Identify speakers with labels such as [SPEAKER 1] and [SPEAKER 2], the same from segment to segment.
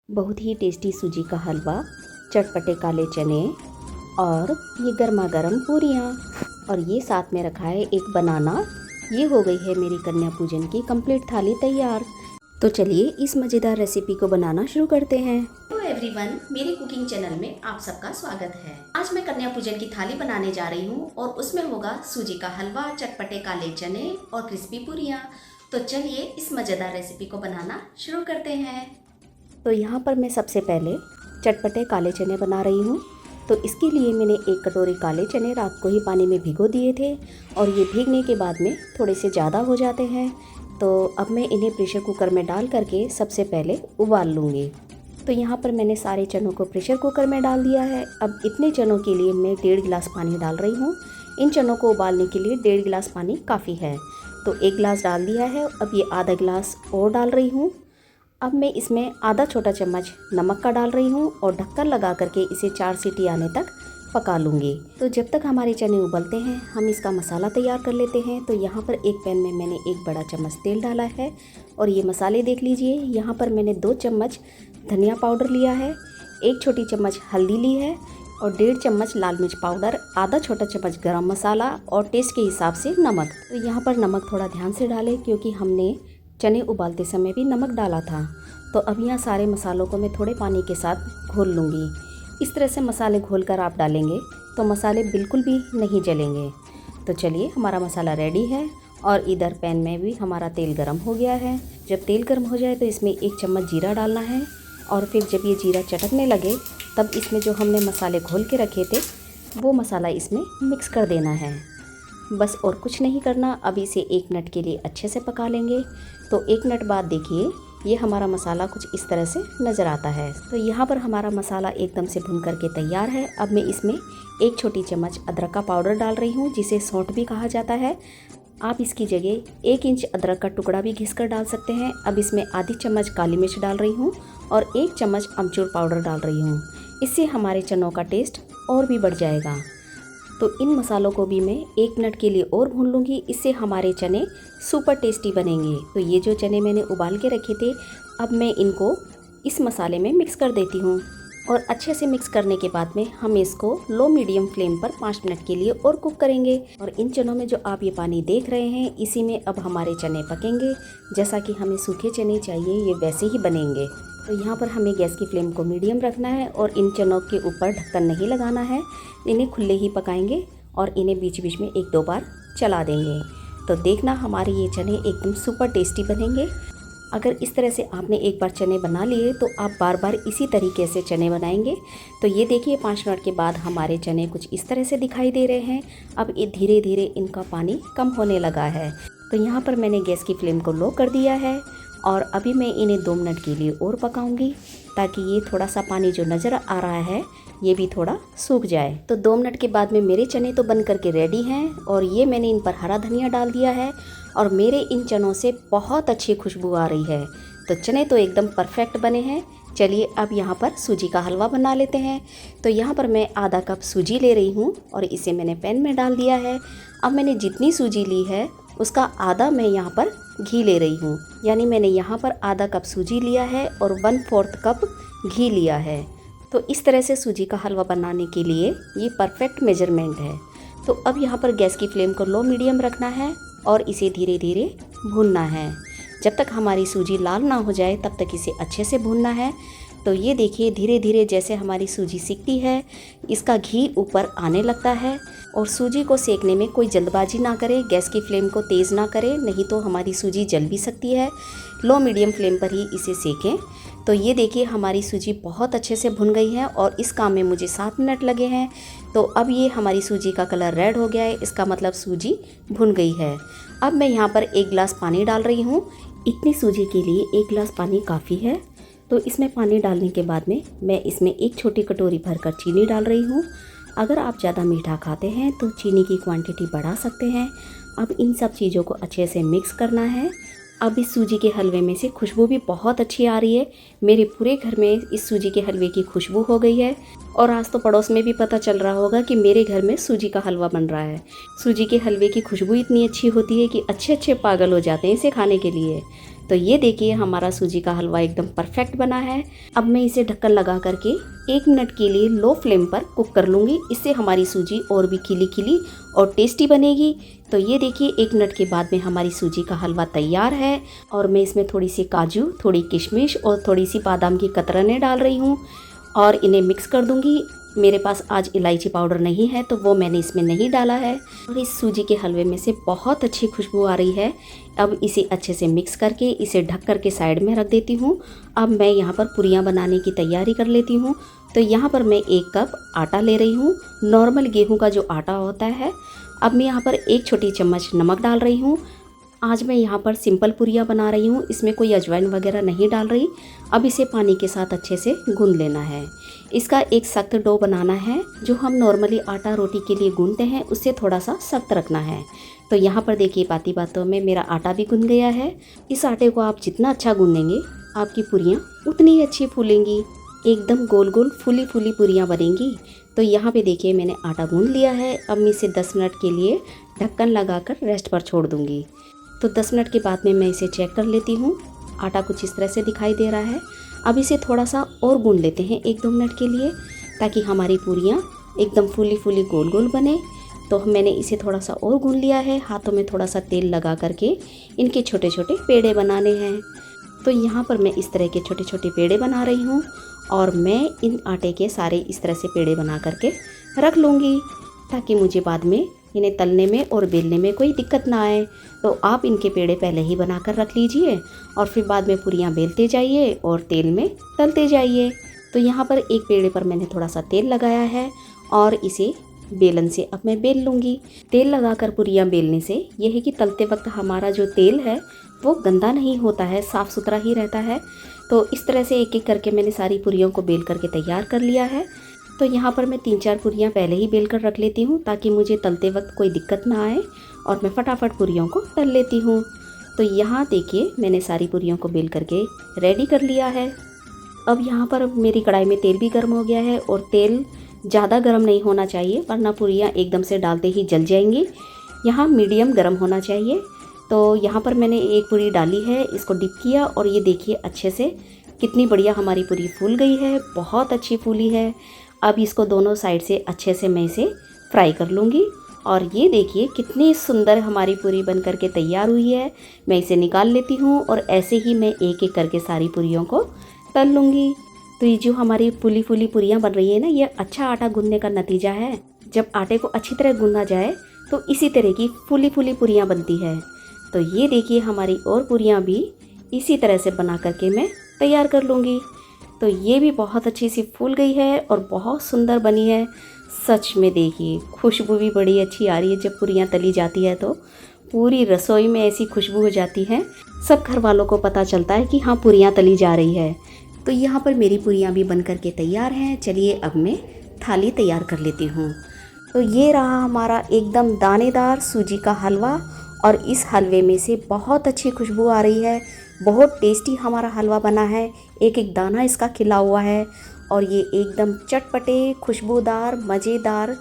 [SPEAKER 1] बहुत ही टेस्टी सूजी का हलवा, चटपटे काले चने और ये गर्मा गर्म पूरियाँ और ये साथ में रखा है एक बनाना। ये हो गई है मेरी कन्या पूजन की कंप्लीट थाली तैयार। तो चलिए इस मज़ेदार रेसिपी को बनाना शुरू करते हैं।
[SPEAKER 2] हेलो एवरीवन, मेरे कुकिंग चैनल में आप सबका स्वागत है। आज मैं कन्या पूजन की थाली बनाने जा रही हूँ और उसमें होगा सूजी का हलवा, चटपटे काले चने और क्रिस्पी पूरियाँ। तो चलिए इस मज़ेदार रेसिपी को बनाना शुरू करते हैं।
[SPEAKER 1] तो यहाँ पर मैं सबसे पहले चटपटे काले चने बना रही हूँ। तो इसके लिए मैंने एक कटोरी काले चने रात को ही पानी में भिगो दिए थे और ये भीगने के बाद में थोड़े से ज़्यादा हो जाते हैं। तो अब मैं इन्हें प्रेशर कुकर में डाल करके सबसे पहले उबाल लूँगी। तो यहाँ पर मैंने सारे चनों को प्रेशर कुकर में डाल दिया है। अब इतने चनों के लिए मैं 1.5 गिलास पानी डाल रही हूँ। इन चनों को उबालने के लिए 1.5 गिलास पानी काफ़ी है। तो 1 गिलास डाल दिया है। अब ये आधा गिलास और डाल रही हूँ। अब मैं इसमें आधा छोटा चम्मच नमक का डाल रही हूँ और ढक्कन लगा करके इसे 4 सीटी आने तक पका लूँगी। तो जब तक हमारे चने उबलते हैं हम इसका मसाला तैयार कर लेते हैं। तो यहाँ पर एक पैन में मैंने 1 बड़ा चम्मच तेल डाला है और ये मसाले देख लीजिए। यहाँ पर मैंने 2 चम्मच धनिया पाउडर लिया है, 1 छोटी चम्मच हल्दी ली है और 1.5 चम्मच लाल मिर्च पाउडर, आधा छोटा चम्मच गरम मसाला और टेस्ट के हिसाब से नमक। तो यहाँ पर नमक थोड़ा ध्यान से डालें क्योंकि हमने चने उबालते समय भी नमक डाला था। तो अब यहाँ सारे मसालों को मैं थोड़े पानी के साथ घोल लूँगी। इस तरह से मसाले घोल कर आप डालेंगे तो मसाले बिल्कुल भी नहीं जलेंगे। तो चलिए हमारा मसाला रेडी है और इधर पैन में भी हमारा तेल गर्म हो गया है। जब तेल गर्म हो जाए तो इसमें 1 चम्मच जीरा डालना है और फिर जब ये जीरा चटकने लगे तब इसमें जो हमने मसाले घोल के रखे थे वो मसाला इसमें मिक्स कर देना है। बस और कुछ नहीं करना। अब इसे 1 मिनट के लिए अच्छे से पका लेंगे। तो 1 मिनट बाद देखिए ये हमारा मसाला कुछ इस तरह से नज़र आता है। तो यहाँ पर हमारा मसाला एकदम से भून करके तैयार है। अब मैं इसमें 1 छोटी चम्मच अदरक का पाउडर डाल रही हूँ, जिसे सौंठ भी कहा जाता है। आप इसकी जगह 1 इंच अदरक का टुकड़ा भी घिस कर डाल सकते हैं। अब इसमें आधी चम्मच काली मिर्च डाल रही हूँ और 1 चम्मच अमचूर पाउडर डाल रही हूँ। इससे हमारे चनों का टेस्ट और भी बढ़ जाएगा। तो इन मसालों को भी मैं 1 मिनट के लिए और भून लूँगी। इससे हमारे चने सुपर टेस्टी बनेंगे। तो ये जो चने मैंने उबाल के रखे थे अब मैं इनको इस मसाले में मिक्स कर देती हूँ और अच्छे से मिक्स करने के बाद में हम इसको लो मीडियम फ्लेम पर 5 मिनट के लिए और कुक करेंगे। और इन चनों में जो आप ये पानी देख रहे हैं इसी में अब हमारे चने पकेंगे। जैसा कि हमें सूखे चने चाहिए ये वैसे ही बनेंगे। तो यहाँ पर हमें गैस की फ्लेम को मीडियम रखना है और इन चनों के ऊपर ढक्कन नहीं लगाना है। इन्हें खुले ही पकाएंगे और इन्हें बीच बीच में 1-2 बार चला देंगे। तो देखना हमारे ये चने एकदम सुपर टेस्टी बनेंगे। अगर इस तरह से आपने एक बार चने बना लिए तो आप बार बार इसी तरीके से चने बनाएंगे। तो ये देखिए 5 मिनट के बाद हमारे चने कुछ इस तरह से दिखाई दे रहे हैं। अब ये धीरे धीरे इनका पानी कम होने लगा है। तो यहाँ पर मैंने गैस की फ्लेम को लो कर दिया है और अभी मैं इन्हें 2 मिनट के लिए और पकाऊंगी ताकि ये थोड़ा सा पानी जो नज़र आ रहा है ये भी थोड़ा सूख जाए। तो 2 मिनट के बाद में मेरे चने तो बन करके रेडी हैं और ये मैंने इन पर हरा धनिया डाल दिया है और मेरे इन चनों से बहुत अच्छी खुशबू आ रही है। तो चने तो एकदम परफेक्ट बने हैं। चलिए अब यहाँ पर सूजी का हलवा बना लेते हैं। तो यहाँ पर मैं आधा कप सूजी ले रही हूँ और इसे मैंने पैन में डाल दिया है। अब मैंने जितनी सूजी ली है उसका आधा मैं यहाँ पर घी ले रही हूँ। यानी मैंने यहाँ पर आधा कप सूजी लिया है और 1/4 कप घी लिया है। तो इस तरह से सूजी का हलवा बनाने के लिए ये परफेक्ट मेजरमेंट है। तो अब यहाँ पर गैस की फ्लेम को लो मीडियम रखना है और इसे धीरे धीरे भूनना है। जब तक हमारी सूजी लाल ना हो जाए तब तक इसे अच्छे से भूनना है। तो ये देखिए धीरे धीरे जैसे हमारी सूजी सिकती है इसका घी ऊपर आने लगता है। और सूजी को सेकने में कोई जल्दबाजी ना करे, गैस की फ्लेम को तेज़ ना करें, नहीं तो हमारी सूजी जल भी सकती है। लो मीडियम फ्लेम पर ही इसे सेकें। तो ये देखिए हमारी सूजी बहुत अच्छे से भुन गई है और इस काम में मुझे 7 मिनट लगे हैं। तो अब ये हमारी सूजी का कलर रेड हो गया है, इसका मतलब सूजी भुन गई है। अब मैं यहाँ पर 1 गिलास पानी डाल रही हूँ। इतनी सूजी के लिए 1 गिलास पानी काफ़ी है। तो इसमें पानी डालने के बाद में मैं इसमें 1 छोटी कटोरी भरकर चीनी डाल रही हूँ। अगर आप ज़्यादा मीठा खाते हैं तो चीनी की क्वांटिटी बढ़ा सकते हैं। अब इन सब चीज़ों को अच्छे से मिक्स करना है। अब इस सूजी के हलवे में से खुशबू भी बहुत अच्छी आ रही है। मेरे पूरे घर में इस सूजी के हलवे की खुशबू हो गई है और आज तो पड़ोस में भी पता चल रहा होगा कि मेरे घर में सूजी का हलवा बन रहा है। सूजी के हलवे की खुशबू इतनी अच्छी होती है कि अच्छे अच्छे पागल हो जाते हैं इसे खाने के लिए। तो ये देखिए हमारा सूजी का हलवा एकदम परफेक्ट बना है। अब मैं इसे ढक्कन लगा करके 1 मिनट के लिए लो फ्लेम पर कुक कर लूँगी। इससे हमारी सूजी और भी खिली खिली और टेस्टी बनेगी। तो ये देखिए 1 मिनट के बाद में हमारी सूजी का हलवा तैयार है और मैं इसमें थोड़ी सी काजू, थोड़ी किशमिश और थोड़ी सी बादाम की कतरनें डाल रही हूँ और इन्हें मिक्स कर दूँगी। मेरे पास आज इलायची पाउडर नहीं है तो वो मैंने इसमें नहीं डाला है। और इस सूजी के हलवे में से बहुत अच्छी खुशबू आ रही है। अब इसे अच्छे से मिक्स करके इसे ढक करके साइड में रख देती हूँ। अब मैं यहाँ पर पूरियाँ बनाने की तैयारी कर लेती हूँ। तो यहाँ पर मैं 1 कप आटा ले रही हूँ, नॉर्मल गेहूँ का जो आटा होता है। अब मैं यहाँ पर 1 छोटी चम्मच नमक डाल रही हूँ। आज मैं यहाँ पर सिंपल पूरियाँ बना रही हूँ, इसमें कोई अजवाइन वगैरह नहीं डाल रही। अब इसे पानी के साथ अच्छे से गूंद लेना है। इसका एक सख्त डो बनाना है। जो हम नॉर्मली आटा रोटी के लिए गूंदते हैं उससे थोड़ा सा सख्त रखना है। तो यहाँ पर देखिए बाती बातों में मेरा आटा भी गूंद गया है। इस आटे को आप जितना अच्छा गूंदेंगे आपकी पूरियाँ उतनी ही अच्छी फूलेंगी, एकदम गोल गोल फूली फूली पूरियाँ बनेंगी। तो यहाँ पे देखिए मैंने आटा गूंद लिया है। अब मैं इसे 10 मिनट के लिए ढक्कन लगाकर रेस्ट पर छोड़ दूँगी। तो 10 मिनट के बाद में मैं इसे चेक कर लेती हूँ। आटा कुछ इस तरह से दिखाई दे रहा है। अब इसे थोड़ा सा और गूंद लेते हैं 1-2 मिनट के लिए, ताकि हमारी पूरियाँ एकदम फूली फूली गोल गोल बने। तो मैंने इसे थोड़ा सा और गूंद लिया है। हाथों में थोड़ा सा तेल लगा करके इनके छोटे छोटे पेड़े बनाने हैं। तो यहाँ पर मैं इस तरह के छोटे छोटे पेड़े बना रही हूँ और मैं इन आटे के सारे इस तरह से पेड़े बना करके रख लूँगी, ताकि मुझे बाद में इन्हें तलने में और बेलने में कोई दिक्कत ना आए। तो आप इनके पेड़े पहले ही बनाकर रख लीजिए और फिर बाद में पूरियाँ बेलते जाइए और तेल में तलते जाइए। तो यहाँ पर एक पेड़े पर मैंने थोड़ा सा तेल लगाया है और इसे बेलन से अब मैं बेल लूँगी। तेल लगाकर पूरियाँ बेलने से यह है कि तलते वक्त हमारा जो तेल है वो गंदा नहीं होता है, साफ़ सुथरा ही रहता है। तो इस तरह से एक एक करके मैंने सारी पूरियों को बेल करके तैयार कर लिया है। तो यहाँ पर मैं 3-4 पूरियाँ पहले ही बेल कर रख लेती हूँ, ताकि मुझे तलते वक्त कोई दिक्कत ना आए और मैं फटाफट पूरियों को तल लेती हूँ। तो यहाँ देखिए मैंने सारी पूरियों को बेल करके रेडी कर लिया है। अब यहाँ पर मेरी कढ़ाई में तेल भी गर्म हो गया है और तेल ज़्यादा गर्म नहीं होना चाहिए, वरना पूरियाँ एकदम से डालते ही जल जाएंगी। यहाँ मीडियम गर्म होना चाहिए। तो यहाँ पर मैंने एक पूरी डाली है, इसको डिप किया और ये देखिए अच्छे से कितनी बढ़िया हमारी पूरी फूल गई है, बहुत अच्छी फूली है। अब इसको दोनों साइड से अच्छे से मैं इसे फ्राई कर लूँगी और ये देखिए कितनी सुंदर हमारी पूरी बन करके तैयार हुई है। मैं इसे निकाल लेती हूँ और ऐसे ही मैं एक एक करके सारी पूरियों को तल लूँगी। तो ये जो हमारी फूली फूली पूरियाँ बन रही है ना, ये अच्छा आटा गूंदने का नतीजा है। जब आटे को अच्छी तरह गूंदा जाए तो इसी तरह की फूली फूली पूरियाँ बनती है। तो ये देखिए हमारी और पूरियाँ भी इसी तरह से बना करके मैं तैयार कर लूँगी। तो ये भी बहुत अच्छी सी फूल गई है और बहुत सुंदर बनी है। सच में देखिए खुशबू भी बड़ी अच्छी आ रही है। जब पूरियाँ तली जाती है तो पूरी रसोई में ऐसी खुशबू हो जाती है, सब घर वालों को पता चलता है कि हाँ पूरियाँ तली जा रही है। तो यहाँ पर मेरी पूरियाँ भी बन करके तैयार हैं। चलिए अब मैं थाली तैयार कर लेती हूँ। तो ये रहा हमारा एकदम दानेदार सूजी का हलवा और इस हलवे में से बहुत अच्छी खुशबू आ रही है। बहुत टेस्टी हमारा हलवा बना है, एक एक दाना इसका खिला हुआ है और ये एकदम चटपटे खुशबूदार मज़ेदार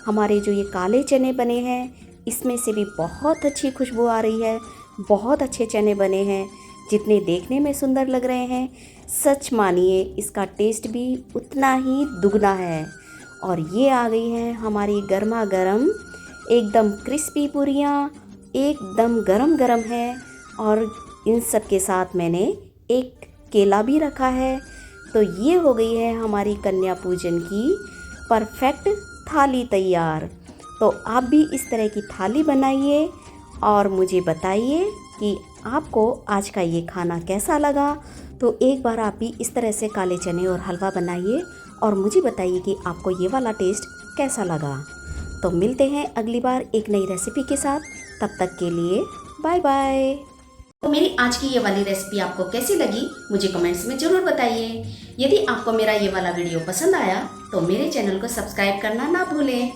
[SPEAKER 1] हमारे जो ये काले चने बने हैं, इसमें से भी बहुत अच्छी खुशबू आ रही है। बहुत अच्छे चने बने हैं, जितने देखने में सुंदर लग रहे हैं, सच मानिए इसका टेस्ट भी उतना ही दुगना है। और ये आ गई है हमारी गर्मा गर्म एकदम क्रिस्पी पूरियाँ, एकदम गरम गरम है। और इन सब के साथ मैंने एक केला भी रखा है। तो ये हो गई है हमारी कन्या पूजन की परफेक्ट थाली तैयार। तो आप भी इस तरह की थाली बनाइए और मुझे बताइए कि आपको आज का ये खाना कैसा लगा। तो एक बार आप भी इस तरह से काले चने और हलवा बनाइए और मुझे बताइए कि आपको ये वाला टेस्ट कैसा लगा। तो मिलते हैं अगली बार एक नई रेसिपी के साथ। तब तक के लिए बाय बाय।
[SPEAKER 2] तो मेरी आज की ये वाली रेसिपी आपको कैसी लगी मुझे कमेंट्स में ज़रूर बताइए। यदि आपको मेरा ये वाला वीडियो पसंद आया तो मेरे चैनल को सब्सक्राइब करना ना भूलें।